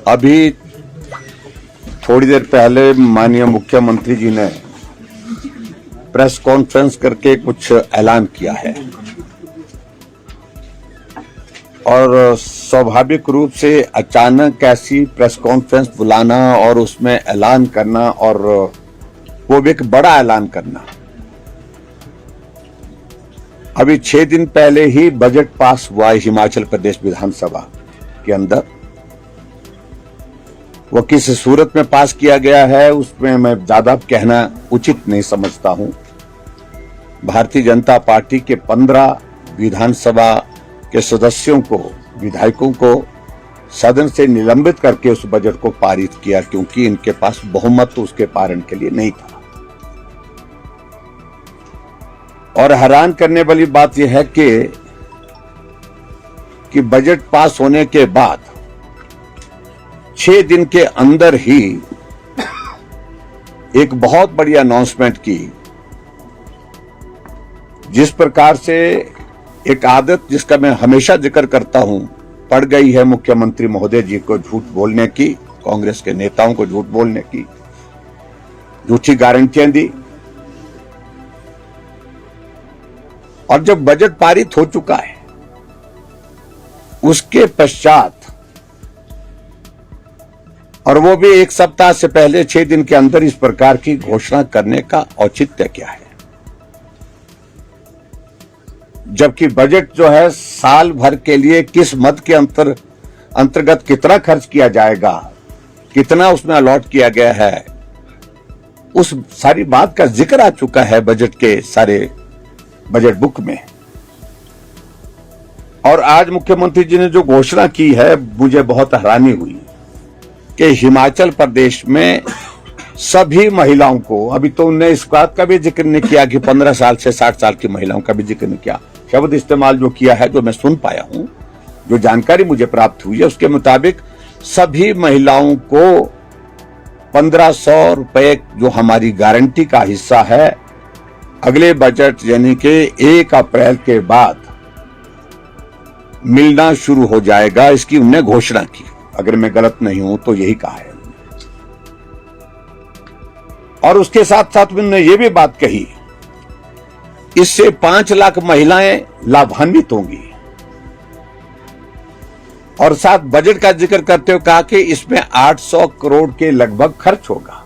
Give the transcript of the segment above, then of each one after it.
अभी थोड़ी देर पहले माननीय मुख्यमंत्री जी ने प्रेस कॉन्फ्रेंस करके कुछ ऐलान किया है और स्वाभाविक रूप से अचानक ऐसी प्रेस कॉन्फ्रेंस बुलाना और उसमें ऐलान करना और वो भी एक बड़ा ऐलान करना। अभी 6 दिन पहले ही बजट पास हुआ है हिमाचल प्रदेश विधानसभा के अंदर। वो किस सूरत में पास किया गया है उसमें मैं ज्यादा कहना उचित नहीं समझता हूं। भारतीय जनता पार्टी के 15 विधानसभा के सदस्यों को, विधायकों को सदन से निलंबित करके उस बजट को पारित किया, क्योंकि इनके पास बहुमत उसके पारण के लिए नहीं था। और हैरान करने वाली बात यह है कि बजट पास होने के बाद 6 दिन के अंदर ही एक बहुत बड़ी अनाउंसमेंट की, जिस प्रकार से एक आदत जिसका मैं हमेशा जिक्र करता हूं पड़ गई है मुख्यमंत्री महोदय जी को झूठ बोलने की, कांग्रेस के नेताओं को झूठ बोलने की, झूठी गारंटियां दी। और जब बजट पारित हो चुका है उसके पश्चात, और वो भी 1 सप्ताह से पहले 6 दिन के अंदर इस प्रकार की घोषणा करने का औचित्य क्या है? जबकि बजट जो है साल भर के लिए किस मद के अंतर्गत कितना खर्च किया जाएगा, कितना उसमें अलॉट किया गया है, उस सारी बात का जिक्र आ चुका है बजट के सारे बजट बुक में। और आज मुख्यमंत्री जी ने जो घोषणा की है, मुझे बहुत हैरानी हुई कि हिमाचल प्रदेश में सभी महिलाओं को, अभी तो उन्होंने इस बात का भी जिक्र नहीं किया कि 15 साल से 60 साल की महिलाओं का भी जिक्र नहीं किया, शब्द इस्तेमाल जो किया है, जो मैं सुन पाया हूं, जो जानकारी मुझे प्राप्त हुई है उसके मुताबिक सभी महिलाओं को 1500 रुपए जो हमारी गारंटी का हिस्सा है अगले बजट यानी कि 1 अप्रैल के बाद मिलना शुरू हो जाएगा। इसकी उन्होंने घोषणा की, अगर मैं गलत नहीं हूं तो यही कहा है। और उसके साथ साथ उन्होंने ये भी बात कही, इससे 5 लाख महिलाएं लाभान्वित होंगी। और साथ बजट का जिक्र करते हुए कहा कि इसमें 800 करोड़ के लगभग खर्च होगा।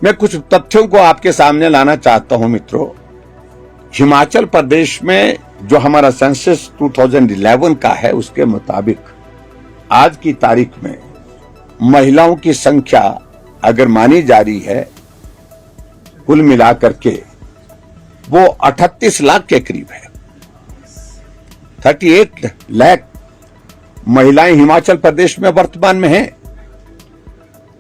मैं कुछ तथ्यों को आपके सामने लाना चाहता हूं मित्रों। हिमाचल प्रदेश में जो हमारा सेंसस 2011 का है उसके मुताबिक आज की तारीख में महिलाओं की संख्या अगर मानी जा रही है कुल मिलाकर के वो 38 लाख के करीब है। 38 लाख महिलाएं हिमाचल प्रदेश में वर्तमान में हैं।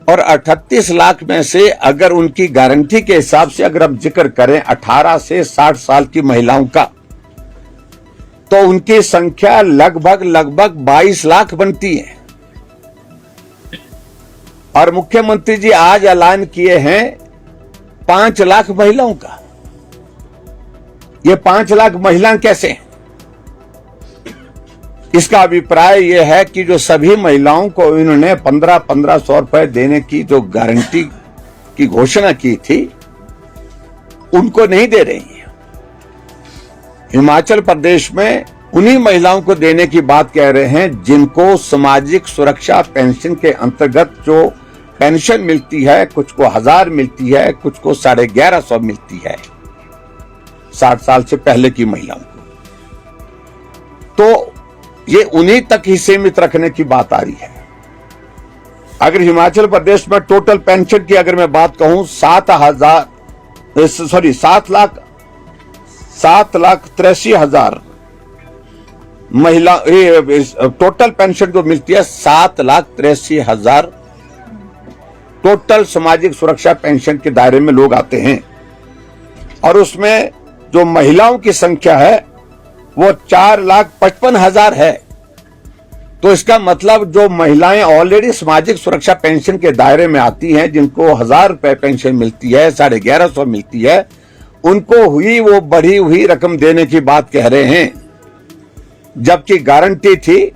और 38 लाख में से अगर उनकी गारंटी के हिसाब से अगर हम जिक्र करें 18 से 60 साल की महिलाओं का, तो उनकी संख्या लगभग 22 लाख बनती है। और मुख्यमंत्री जी आज ऐलान किए हैं 5 लाख महिलाओं का। ये 5 लाख महिलाएं कैसे हैं? इसका अभिप्राय यह है कि जो सभी महिलाओं को इन्होंने 1500 रुपए देने की जो गारंटी की घोषणा की थी उनको नहीं दे रही है। हिमाचल प्रदेश में उन्हीं महिलाओं को देने की बात कह रहे हैं जिनको सामाजिक सुरक्षा पेंशन के अंतर्गत जो पेंशन मिलती है, कुछ को 1000 मिलती है, कुछ को 1150 मिलती है 60 साल से पहले की महिलाओं को। तो ये उन्हीं तक ही सीमित रखने की बात आ रही है। अगर हिमाचल प्रदेश में टोटल पेंशन की अगर मैं बात कहूं 7,83,000 महिला, टोटल पेंशन जो मिलती है 7,83,000 टोटल सामाजिक सुरक्षा पेंशन के दायरे में लोग आते हैं। और उसमें जो महिलाओं की संख्या है वो 4,55,000 है। तो इसका मतलब जो महिलाएं ऑलरेडी सामाजिक सुरक्षा पेंशन के दायरे में आती हैं, जिनको 1000 रुपए पेंशन मिलती है, 1150 मिलती है, उनको हुई वो बढ़ी हुई रकम देने की बात कह रहे हैं। जबकि गारंटी थी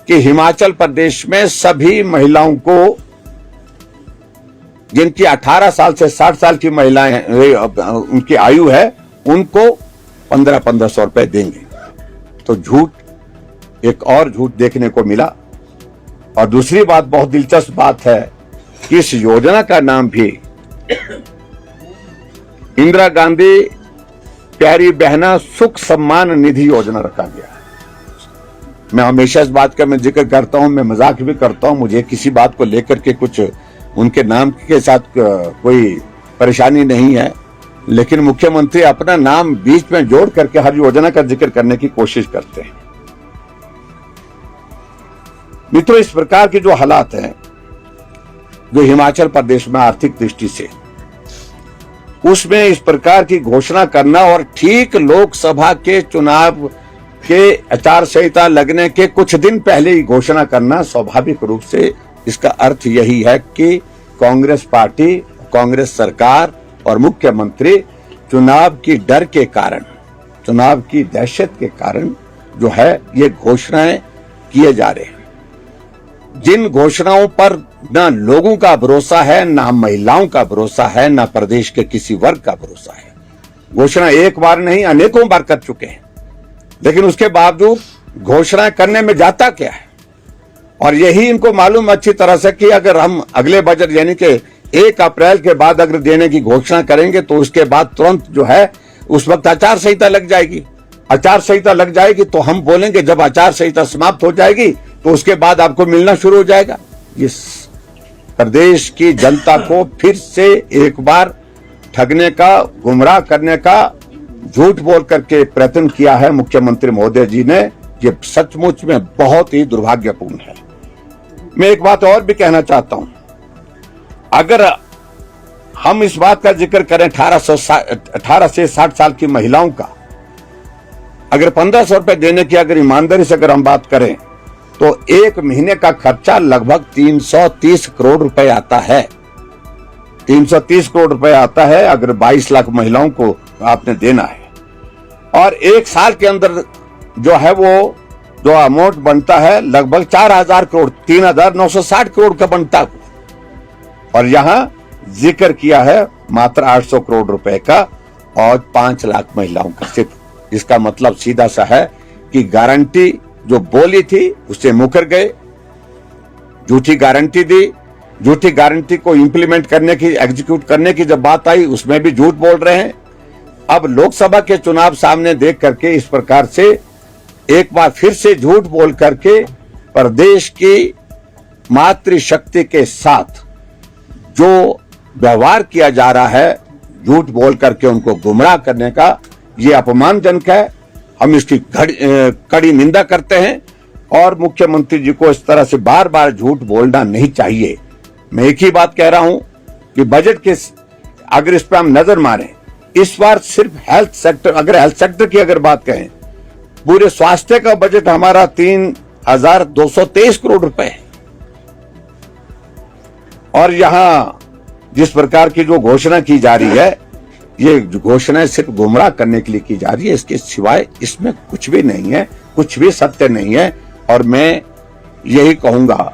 कि हिमाचल प्रदेश में सभी महिलाओं को, जिनकी 18 साल से 60 साल की महिलाएं उनकी आयु है, उनको 1500 रुपए देंगे। तो झूठ, एक और झूठ देखने को मिला। और दूसरी बात, बहुत दिलचस्प बात है कि इस योजना का नाम भी इंदिरा गांधी प्यारी बहना सुख सम्मान निधि योजना रखा गया है। मैं हमेशा इस बात का मैं जिक्र करता हूं, मैं मजाक भी करता हूं, मुझे किसी बात को लेकर के कुछ उनके नाम के साथ कोई परेशानी नहीं है, लेकिन मुख्यमंत्री अपना नाम बीच में जोड़ करके हर योजना का जिक्र करने की कोशिश करते हैं। मित्रों, इस प्रकार के जो हालात हैं जो हिमाचल प्रदेश में आर्थिक दृष्टि से, उसमें इस प्रकार की घोषणा करना और ठीक लोकसभा के चुनाव के आचार संहिता लगने के कुछ दिन पहले ही घोषणा करना, स्वाभाविक रूप से इसका अर्थ यही है कि कांग्रेस पार्टी, कांग्रेस सरकार और मुख्यमंत्री चुनाव की डर के कारण, चुनाव की दहशत के कारण जो है ये घोषणाएं किए जा रहे हैं, जिन घोषणाओं पर न लोगों का भरोसा है, ना महिलाओं का भरोसा है, ना प्रदेश के किसी वर्ग का भरोसा है। घोषणा एक बार नहीं अनेकों बार कर चुके हैं, लेकिन उसके बावजूद घोषणा करने में जाता क्या है। और यही इनको मालूम अच्छी तरह से कि अगर हम अगले बजट यानी कि 1 अप्रैल के बाद अगर देने की घोषणा करेंगे तो उसके बाद तुरंत जो है उस वक्त आचार संहिता लग जाएगी। आचार संहिता लग जाएगी तो हम बोलेंगे जब आचार संहिता समाप्त हो जाएगी तो उसके बाद आपको मिलना शुरू हो जाएगा। इस प्रदेश की जनता को फिर से एक बार ठगने का, गुमराह करने का, झूठ बोल करके प्रयत्न किया है मुख्यमंत्री महोदय जी ने। ये सचमुच में बहुत ही दुर्भाग्यपूर्ण है। मैं एक बात और भी कहना चाहता हूं, अगर हम इस बात का जिक्र करें 18 से 60 साल की महिलाओं का, अगर 1500 रुपए देने की अगर ईमानदारी से अगर हम बात करें तो एक महीने का खर्चा लगभग 330 करोड़ रुपए आता है। 330 करोड़ रुपए आता है अगर 22 लाख महिलाओं को आपने देना है। और एक साल के अंदर जो है वो जो अमाउंट बनता है लगभग 4000 करोड़, 3960 करोड़ का बनता है। और यहां जिक्र किया है मात्र 800 करोड़ रुपए का और 5 लाख महिलाओं का सिर्फ। इसका मतलब सीधा सा है कि गारंटी जो बोली थी उससे मुकर गए, झूठी गारंटी दी, झूठी गारंटी को इंप्लीमेंट करने की, एग्जीक्यूट करने की जब बात आई उसमें भी झूठ बोल रहे हैं। अब लोकसभा के चुनाव सामने देख करके इस प्रकार से एक बार फिर से झूठ बोल करके प्रदेश की मातृशक्ति के साथ जो व्यवहार किया जा रहा है, झूठ बोल करके उनको गुमराह करने का, ये अपमानजनक है। हम इसकी कड़ी निंदा करते हैं और मुख्यमंत्री जी को इस तरह से बार बार झूठ बोलना नहीं चाहिए। मैं एक ही बात कह रहा हूं कि बजट के अगर इस पर हम नजर मारें, इस बार सिर्फ हेल्थ सेक्टर, अगर हेल्थ सेक्टर की अगर बात कहें, पूरे स्वास्थ्य का बजट हमारा 3223 करोड़ रुपए है। और यहां जिस प्रकार की जो घोषणा की जा रही है, ये घोषणाएं सिर्फ गुमराह करने के लिए की जा रही है, इसके सिवाय इसमें कुछ भी नहीं है, कुछ भी सत्य नहीं है। और मैं यही कहूंगा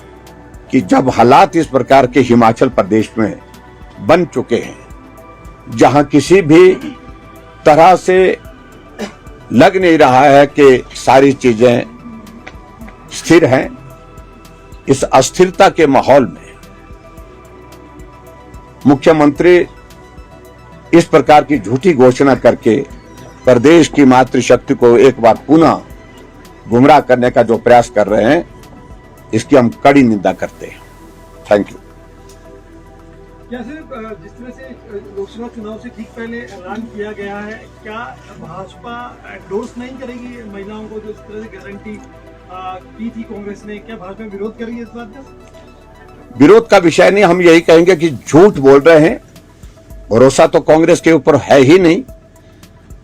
कि जब हालात इस प्रकार के हिमाचल प्रदेश में बन चुके हैं, जहां किसी भी तरह से लग नहीं रहा है कि सारी चीजें स्थिर हैं, इस अस्थिरता के माहौल में मुख्यमंत्री इस प्रकार की झूठी घोषणा करके प्रदेश की मातृशक्ति को एक बार पुनः गुमराह करने का जो प्रयास कर रहे हैं, इसकी हम कड़ी निंदा करते हैं। Thank you. क्या सिर्फ जिस तरह से लोकसभा चुनाव से ठीक पहले ऐलान किया गया है, क्या भाजपा एंडोर्स नहीं करेगी महिलाओं को जो इस तरह से गारंटी की थी कांग्रेस ने? क्या भाजपा विरोध करेगी इस बात का? विरोध का विषय नहीं, हम यही कहेंगे कि झूठ बोल रहे हैं। भरोसा तो कांग्रेस के ऊपर है ही नहीं।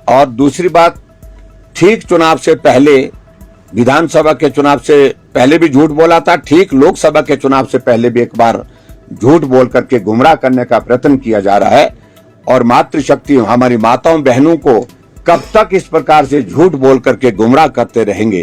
और दूसरी बात, ठीक चुनाव से पहले, विधानसभा के चुनाव से पहले भी झूठ बोला था, ठीक लोकसभा के चुनाव से पहले भी एक बार झूठ बोल करके गुमराह करने का प्रयत्न किया जा रहा है। और मातृशक्ति, हमारी माताओं बहनों को कब तक इस प्रकार से झूठ बोल करके गुमराह करते रहेंगे?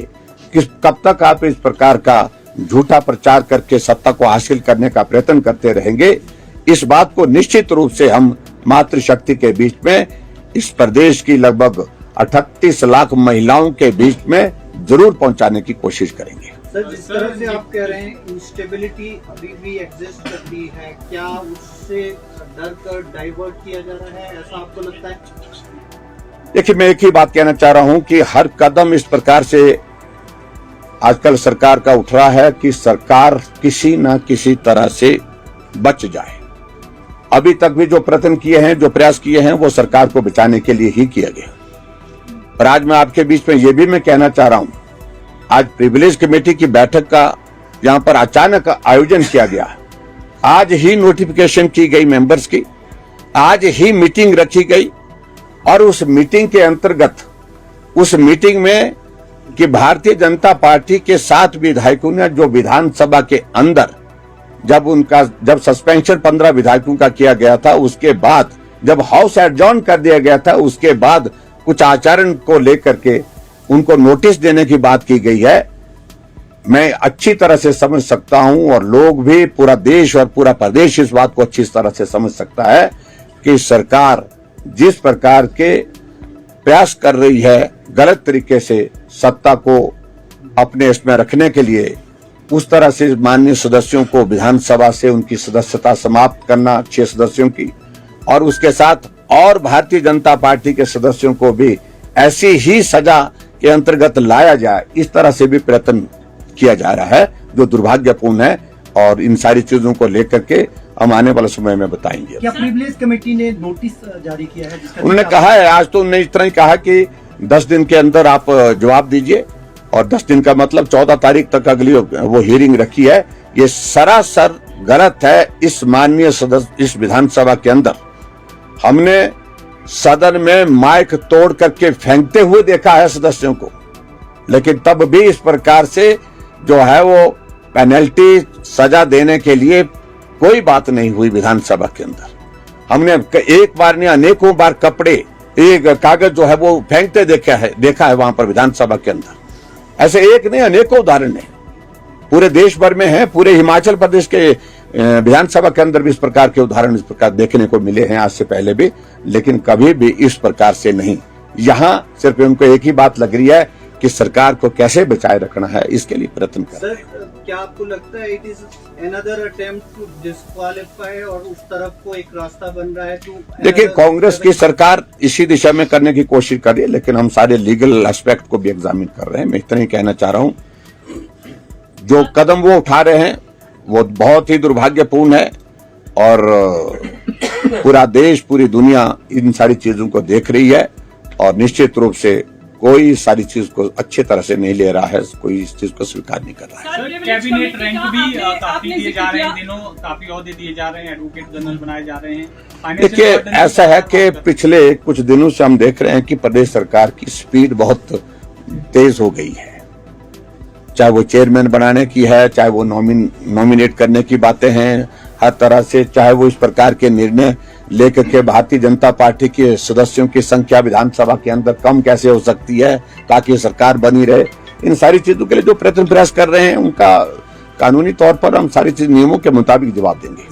कब तक आप इस प्रकार का झूठा प्रचार करके सत्ता को हासिल करने का प्रयत्न करते रहेंगे, इस बात को निश्चित रूप से हम मातृशक्ति के बीच में, इस प्रदेश की लगभग 38 लाख महिलाओं के बीच में जरूर पहुंचाने की कोशिश करेंगे। सर, जिस तरह से आप कह रहे हैं इंस्टेबिलिटी अभी भी एग्जिस्ट करती है, क्या उससे डर कर डाइवर्ट किया जा रहा है, ऐसा आपको लगता है? देखिए, मैं एक ही बात कहना चाह रहा हूं कि हर कदम इस प्रकार से आजकल सरकार का उठ रहा है कि सरकार किसी न किसी तरह से बच जाए। अभी तक भी जो प्रयत्न किए हैं, जो प्रयास किए हैं, वो सरकार को बचाने के लिए ही किया गया। पर आज मैं आपके बीच में ये भी मैं कहना चाह रहा हूं, आज प्रिविलेज कमेटी की बैठक का यहां पर अचानक आयोजन किया गया। आज ही नोटिफिकेशन की गई मेंबर्स की, आज ही मीटिंग रखी गई और उस मीटिंग के अंतर्गत, उस मीटिंग में कि भारतीय जनता पार्टी के 7 विधायकों ने जो विधानसभा के अंदर जब सस्पेंशन 15 विधायकों का किया गया था, उसके बाद जब हाउस एडजॉर्न कर दिया गया था, उसके बाद कुछ आचरण को लेकर के उनको नोटिस देने की बात की गई है। मैं अच्छी तरह से समझ सकता हूं और लोग भी, पूरा देश और पूरा प्रदेश इस बात को अच्छी तरह से समझ सकता है कि सरकार जिस प्रकार के प्रयास कर रही है गलत तरीके से सत्ता को अपने इसमें रखने के लिए, उस तरह से माननीय सदस्यों को विधानसभा से उनकी सदस्यता समाप्त करना, 6 सदस्यों की, और उसके साथ और भारतीय जनता पार्टी के सदस्यों को भी ऐसी ही सजा के अंतर्गत लाया जाए, इस तरह से भी प्रयत्न किया जा रहा है, जो दुर्भाग्यपूर्ण है। और इन सारी चीजों को लेकर के हम आने वाले समय में बताएंगे। क्या प्रिविलेज कमेटी ने नोटिस जारी किया है? उन्होंने कहा है, आज तो उन्होंने इतना ही कहा कि 10 दिन के अंदर आप जवाब दीजिए, और 10 दिन का मतलब 14 तारीख तक अगली वो हियरिंग रखी है। ये सरासर गलत है। इस माननीय सदस्य, इस विधानसभा के अंदर हमने सदन में माइक तोड़ करके फेंकते हुए देखा है सदस्यों को, लेकिन तब भी इस प्रकार से जो है वो पेनल्टी, सजा देने के लिए कोई बात नहीं हुई विधानसभा के अंदर। हमने एक बार नहीं, अनेकों बार कपड़े, एक कागज जो है वो फेंकते देखा है वहां पर विधानसभा के अंदर। ऐसे एक नहीं, अनेकों उदाहरण है, पूरे देश भर में है। पूरे हिमाचल प्रदेश के विधानसभा के अंदर भी इस प्रकार के उदाहरण इस प्रकार देखने को मिले हैं आज से पहले भी, लेकिन कभी भी इस प्रकार से नहीं। यहाँ सिर्फ उनको एक ही बात लग रही है कि सरकार को कैसे बचाए रखना है, इसके लिए प्रयत्न कर रहे हैं। सर, क्या आपको लगता है it is another attempt to disqualify और उस तरफ को एक रास्ता बन रहा है? देखिए, कांग्रेस की सरकार इसी दिशा में करने की कोशिश कर रही है, लेकिन हम सारे लीगल एस्पेक्ट को भी एग्जामिन कर रहे हैं। मैं इतना ही कहना चाह रहा हूं, जो कदम वो उठा रहे हैं वो बहुत ही दुर्भाग्यपूर्ण है, और पूरा देश, पूरी दुनिया इन सारी चीजों को देख रही है, और निश्चित रूप से कोई सारी चीज को अच्छी तरह से नहीं ले रहा है, कोई इस चीज को स्वीकार नहीं कर रहा है। सर, कैबिनेट रैंक भी काफी दिए जा रहे हैं, दिनों काफी ओहदे दिए जा रहे हैं, एडवोकेट जनरल बनाए जा रहे हैं। देखिए, ऐसा है कि पिछले कुछ दिनों से हम देख रहे हैं कि प्रदेश सरकार की स्पीड बहुत तेज हो गई है, चाहे वो चेयरमैन बनाने की है, चाहे वो नॉमिनेट करने की बातें हैं, हर तरह से, चाहे वो इस प्रकार के निर्णय लेकर के भारतीय जनता पार्टी के सदस्यों की संख्या विधानसभा के अंदर कम कैसे हो सकती है ताकि सरकार बनी रहे। इन सारी चीजों के लिए जो प्रयत्न प्रयास कर रहे हैं, उनका कानूनी तौर पर हम सारी चीज नियमों के मुताबिक जवाब देंगे।